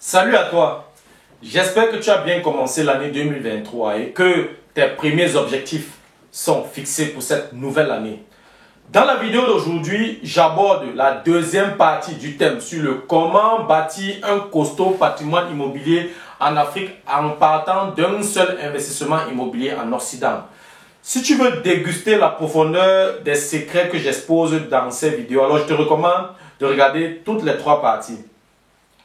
Salut à toi, j'espère que tu as bien commencé l'année 2023 et que tes premiers objectifs sont fixés pour cette nouvelle année. Dans la vidéo d'aujourd'hui, j'aborde la deuxième partie du thème sur le comment bâtir un costaud patrimoine immobilier en Afrique en partant d'un seul investissement immobilier en Occident. Si tu veux déguster la profondeur des secrets que j'expose dans ces vidéos, alors je te recommande de regarder toutes les trois parties.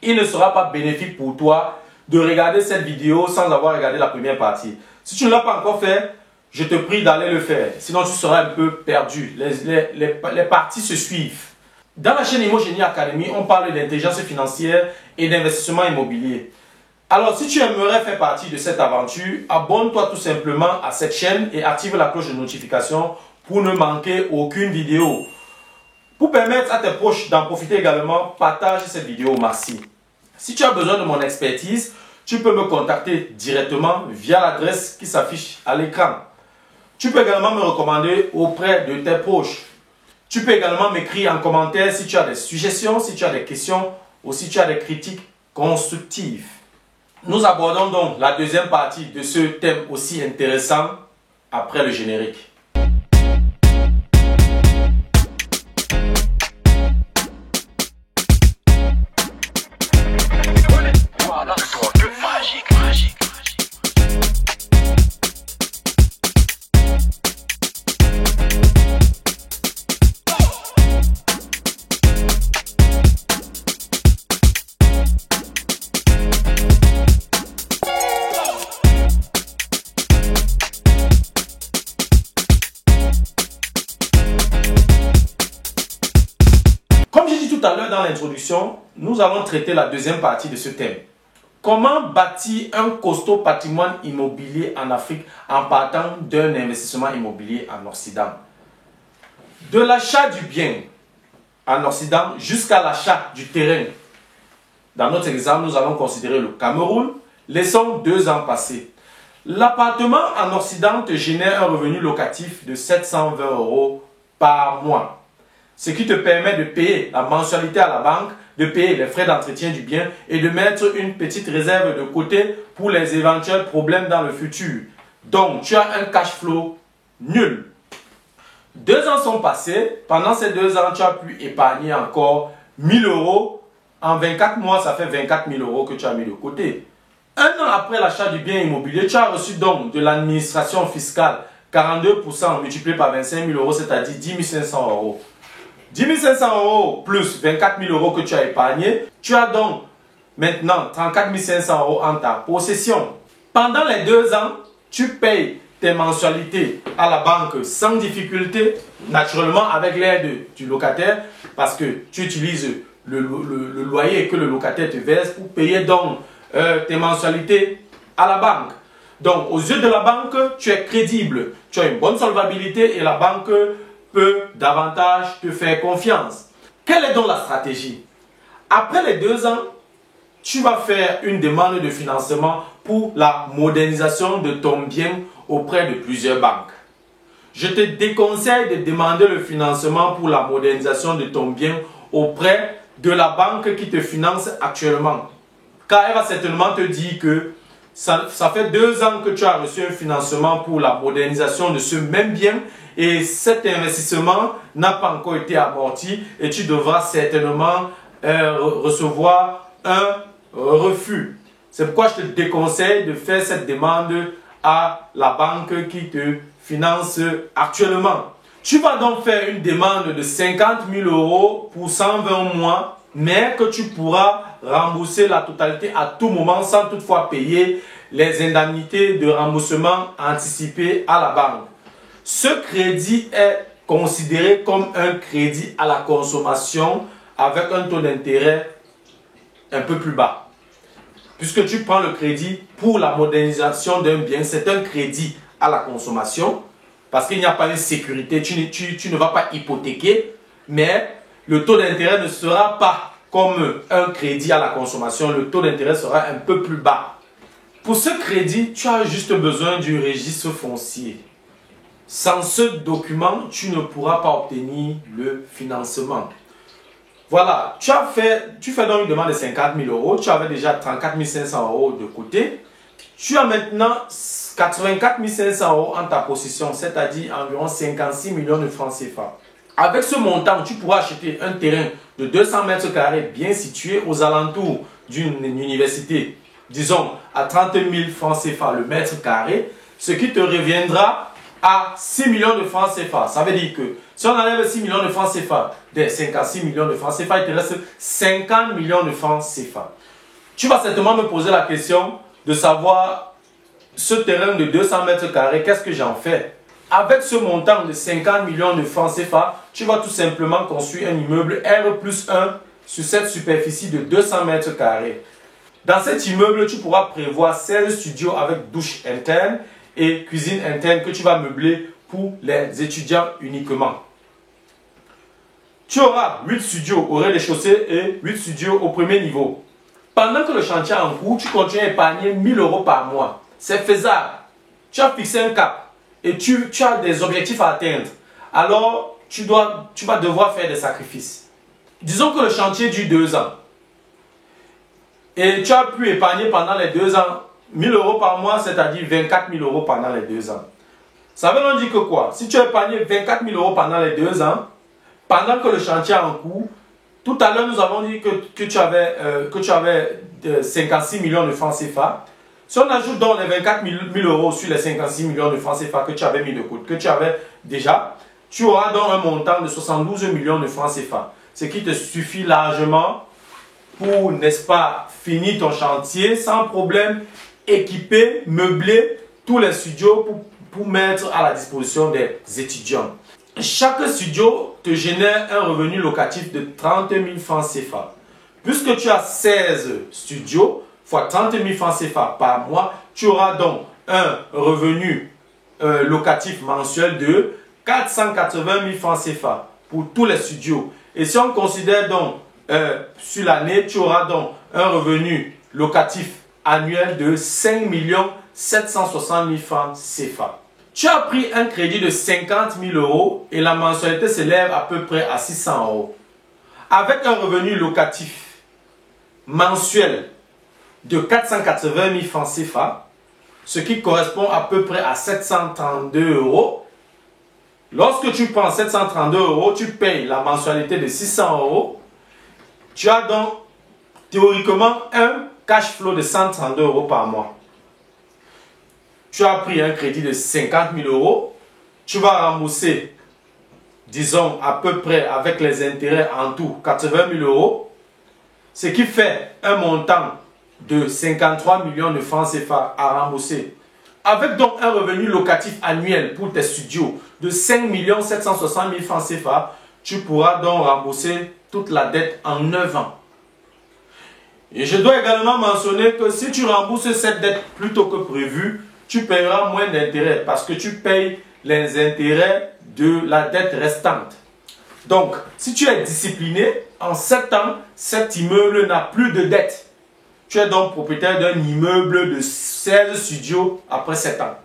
Il ne sera pas bénéfique pour toi de regarder cette vidéo sans avoir regardé la première partie. Si tu ne l'as pas encore fait, je te prie d'aller le faire. Sinon, tu seras un peu perdu. Les parties se suivent. Dans la chaîne Immogénie Academy, on parle d'intelligence financière et d'investissement immobilier. Alors, si tu aimerais faire partie de cette aventure, abonne-toi tout simplement à cette chaîne et active la cloche de notification pour ne manquer aucune vidéo. Pour permettre à tes proches d'en profiter également, partage cette vidéo au maxi. Si tu as besoin de mon expertise, tu peux me contacter directement via l'adresse qui s'affiche à l'écran. Tu peux également me recommander auprès de tes proches. Tu peux également m'écrire en commentaire si tu as des suggestions, si tu as des questions ou si tu as des critiques constructives. Nous abordons donc la deuxième partie de ce thème aussi intéressant après le générique. Comme j'ai dit tout à l'heure dans l'introduction, nous allons traiter la deuxième partie de ce thème. Comment bâtir un costaud patrimoine immobilier en Afrique en partant d'un investissement immobilier en Occident? De l'achat du bien en Occident jusqu'à l'achat du terrain. Dans notre exemple, nous allons considérer le Cameroun. Laissons 2 ans passer. L'appartement en Occident te génère un revenu locatif de 720 € par mois. Ce qui te permet de payer la mensualité à la banque, de payer les frais d'entretien du bien et de mettre une petite réserve de côté pour les éventuels problèmes dans le futur. Donc, tu as un cash flow nul. 2 ans sont passés. Pendant ces 2 ans, tu as pu épargner encore 1000 €. En 24 mois, ça fait 24 000 € que tu as mis de côté. 1 an après l'achat du bien immobilier, tu as reçu donc de l'administration fiscale 42% multiplié par 25 000 €, c'est-à-dire 10 500 €. 10 500 € plus 24 000 € que tu as épargné, tu as donc maintenant 34 500 € en ta possession. Pendant les 2 ans, tu payes tes mensualités à la banque sans difficulté, naturellement avec l'aide du locataire, parce que tu utilises le loyer que le locataire te verse pour payer donc tes mensualités à la banque. Donc, aux yeux de la banque, tu es crédible, tu as une bonne solvabilité et la banque peut davantage te faire confiance. Quelle est donc la stratégie? Après les 2 ans, tu vas faire une demande de financement pour la modernisation de ton bien auprès de plusieurs banques. Je te déconseille de demander le financement pour la modernisation de ton bien auprès de la banque qui te finance actuellement. Car elle va certainement te dire que ça fait 2 ans que tu as reçu un financement pour la modernisation de ce même bien et cet investissement n'a pas encore été amorti et tu devras certainement recevoir un refus. C'est pourquoi je te déconseille de faire cette demande à la banque qui te finance actuellement. Tu vas donc faire une demande de 50 000 € pour 120 mois, mais que tu pourras rembourser la totalité à tout moment sans toutefois payer les indemnités de remboursement anticipé à la banque. Ce crédit est considéré comme un crédit à la consommation avec un taux d'intérêt un peu plus bas. Puisque tu prends le crédit pour la modernisation d'un bien, c'est un crédit à la consommation parce qu'il n'y a pas de sécurité, tu ne vas pas hypothéquer, mais le taux d'intérêt ne sera pas comme un crédit à la consommation, le taux d'intérêt sera un peu plus bas. Pour ce crédit, tu as juste besoin du registre foncier. Sans ce document, tu ne pourras pas obtenir le financement. Voilà, tu fais donc une demande de 50 000 euros, tu avais déjà 34 500 euros de côté. Tu as maintenant 84 500 euros en ta possession, c'est-à-dire environ 56 millions de francs CFA. Avec ce montant, tu pourras acheter un terrain de 200 mètres carrés bien situé aux alentours d'une université, disons à 30 000 francs CFA le mètre carré, ce qui te reviendra à 6 millions de francs CFA. Ça veut dire que si on enlève 6 millions de francs CFA des 56 millions de francs CFA, il te reste 50 millions de francs CFA. Tu vas certainement me poser la question de savoir ce terrain de 200 mètres carrés, qu'est-ce que j'en fais? Avec ce montant de 50 millions de francs CFA, tu vas tout simplement construire un immeuble R+1 sur cette superficie de 200 mètres carrés. Dans cet immeuble, tu pourras prévoir 16 studios avec douche interne et cuisine interne que tu vas meubler pour les étudiants uniquement. Tu auras 8 studios au rez-de-chaussée et 8 studios au premier niveau. Pendant que le chantier est en cours, tu continues à épargner 1 000 euros par mois. C'est faisable. Tu as fixé un cap et tu as des objectifs à atteindre. Alors, tu vas devoir faire des sacrifices. Disons que le chantier dure 2 ans. Et tu as pu épargner pendant les 2 ans 1 000 euros par mois, c'est-à-dire 24 000 euros pendant les 2 ans. Ça veut donc dire que quoi? Si tu as épargné 24 000 euros pendant les 2 ans, pendant que le chantier est en cours, tout à l'heure nous avons dit que tu avais 56 millions de francs CFA. Si on ajoute donc les 24 000 euros sur les 56 millions de francs CFA que tu avais mis de côté, que tu avais déjà, tu auras donc un montant de 72 millions de francs CFA. Ce qui te suffit largement pour, n'est-ce pas, finir ton chantier sans problème, équiper, meubler tous les studios pour mettre à la disposition des étudiants. Chaque studio te génère un revenu locatif de 30 000 francs CFA. Puisque tu as 16 studios, fois 30 000 francs CFA par mois, tu auras donc un revenu locatif mensuel de 480 000 francs CFA pour tous les studios. Et si on considère donc sur l'année, tu auras donc un revenu locatif annuel de 5 760 000 francs CFA. Tu as pris un crédit de 50 000 euros et la mensualité s'élève à peu près à 600 euros. Avec un revenu locatif mensuel de 480 000 francs CFA, ce qui correspond à peu près à 732 euros. Lorsque tu prends 732 euros, tu payes la mensualité de 600 euros. Tu as donc théoriquement un cash flow de 132 euros par mois. Tu as pris un crédit de 50 000 euros. Tu vas rembourser, disons, à peu près avec les intérêts en tout, 80 000 euros. Ce qui fait un montant de 53 millions de francs CFA à rembourser. Avec donc un revenu locatif annuel pour tes studios de 5 760 000 francs CFA, tu pourras donc rembourser toute la dette en 9 ans. Et je dois également mentionner que si tu rembourses cette dette plus tôt que prévu, tu paieras moins d'intérêts parce que tu payes les intérêts de la dette restante. Donc, si tu es discipliné, en 7 ans, cet immeuble n'a plus de dette. Tu es donc propriétaire d'un immeuble de 16 studios après 7 ans.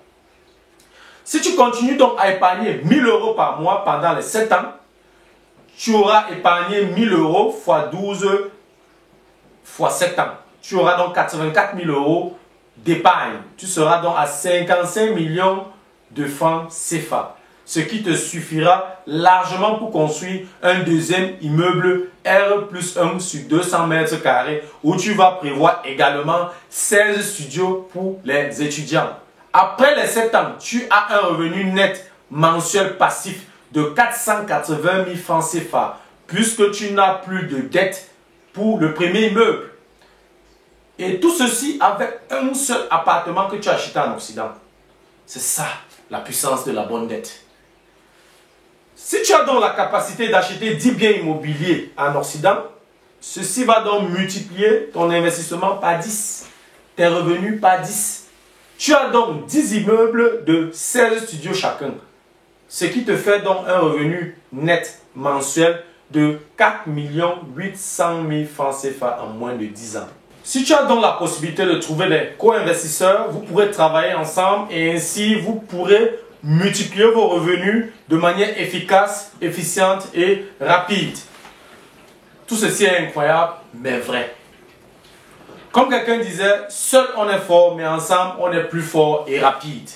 Si tu continues donc à épargner 1 000 euros par mois pendant les 7 ans, tu auras épargné 1 000 euros fois 12 fois 7 ans. Tu auras donc 84 000 euros d'épargne. Tu seras donc à 55 millions de francs CFA. Ce qui te suffira largement pour construire un deuxième immeuble R+1 sur 200 mètres carrés où tu vas prévoir également 16 studios pour les étudiants. Après les 7 ans, tu as un revenu net mensuel passif de 480 000 francs CFA puisque tu n'as plus de dette pour le premier immeuble. Et tout ceci avec un seul appartement que tu as acheté en Occident. C'est ça la puissance de la bonne dette. Si tu as donc la capacité d'acheter 10 biens immobiliers en Occident, ceci va donc multiplier ton investissement par 10, tes revenus par 10. Tu as donc 10 immeubles de 16 studios chacun, ce qui te fait donc un revenu net mensuel de 4 800 000 francs CFA en moins de 10 ans. Si tu as donc la possibilité de trouver des co-investisseurs, vous pourrez travailler ensemble et ainsi vous pourrez multiplier vos revenus de manière efficace, efficiente et rapide. Tout ceci est incroyable, mais vrai. Comme quelqu'un disait, seul on est fort, mais ensemble on est plus fort et rapide.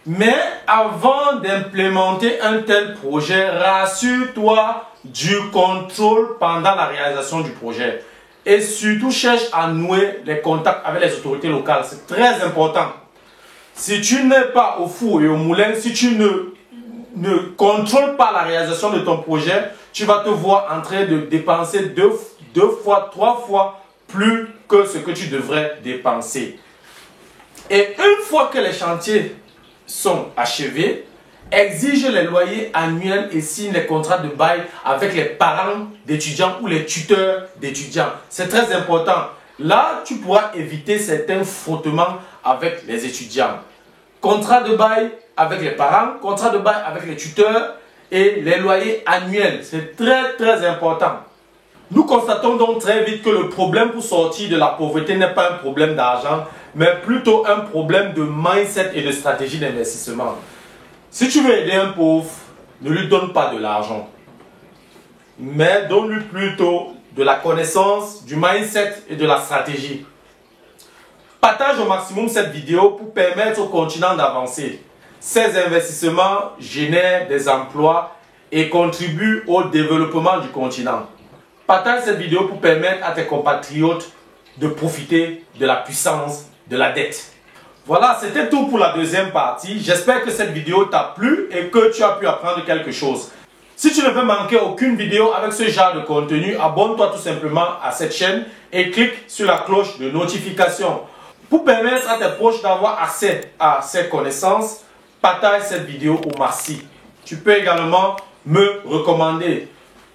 Mais avant d'implémenter un tel projet, rassure-toi du contrôle pendant la réalisation du projet. Et surtout, cherche à nouer les contacts avec les autorités locales. C'est très important. Si tu n'es pas au four et au moulin, si tu ne contrôles pas la réalisation de ton projet, tu vas te voir en train de dépenser deux fois, 3 fois plus que ce que tu devrais dépenser. Et une fois que les chantiers sont achevés, exige les loyers annuels et signe les contrats de bail avec les parents d'étudiants ou les tuteurs d'étudiants. C'est très important. Là, tu pourras éviter certains frottements avec les étudiants. Contrat de bail avec les parents, contrat de bail avec les tuteurs et les loyers annuels. C'est très très important. Nous constatons donc très vite que le problème pour sortir de la pauvreté n'est pas un problème d'argent, mais plutôt un problème de mindset et de stratégie d'investissement. Si tu veux aider un pauvre, ne lui donne pas de l'argent, mais donne-lui plutôt de la connaissance, du mindset et de la stratégie. Partage au maximum cette vidéo pour permettre au continent d'avancer. Ces investissements génèrent des emplois et contribuent au développement du continent. Partage cette vidéo pour permettre à tes compatriotes de profiter de la puissance de la dette. Voilà, c'était tout pour la deuxième partie. J'espère que cette vidéo t'a plu et que tu as pu apprendre quelque chose. Si tu ne veux manquer aucune vidéo avec ce genre de contenu, abonne-toi tout simplement à cette chaîne et clique sur la cloche de notification. Pour permettre à tes proches d'avoir accès à ces connaissances, partage cette vidéo au maxi. Tu peux également me recommander.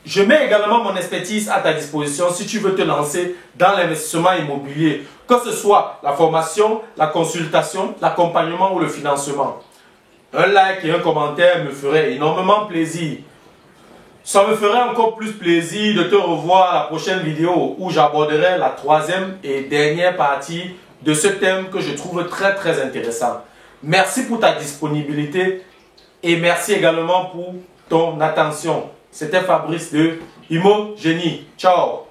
Je mets également mon expertise à ta disposition si tu veux te lancer dans l'investissement immobilier, que ce soit la formation, la consultation, l'accompagnement ou le financement. Un like et un commentaire me ferait énormément plaisir. Ça me ferait encore plus plaisir de te revoir à la prochaine vidéo où j'aborderai la troisième et dernière partie de ce thème que je trouve très très intéressant. Merci pour ta disponibilité et merci également pour ton attention. C'était Fabrice de Imo Génie. Ciao!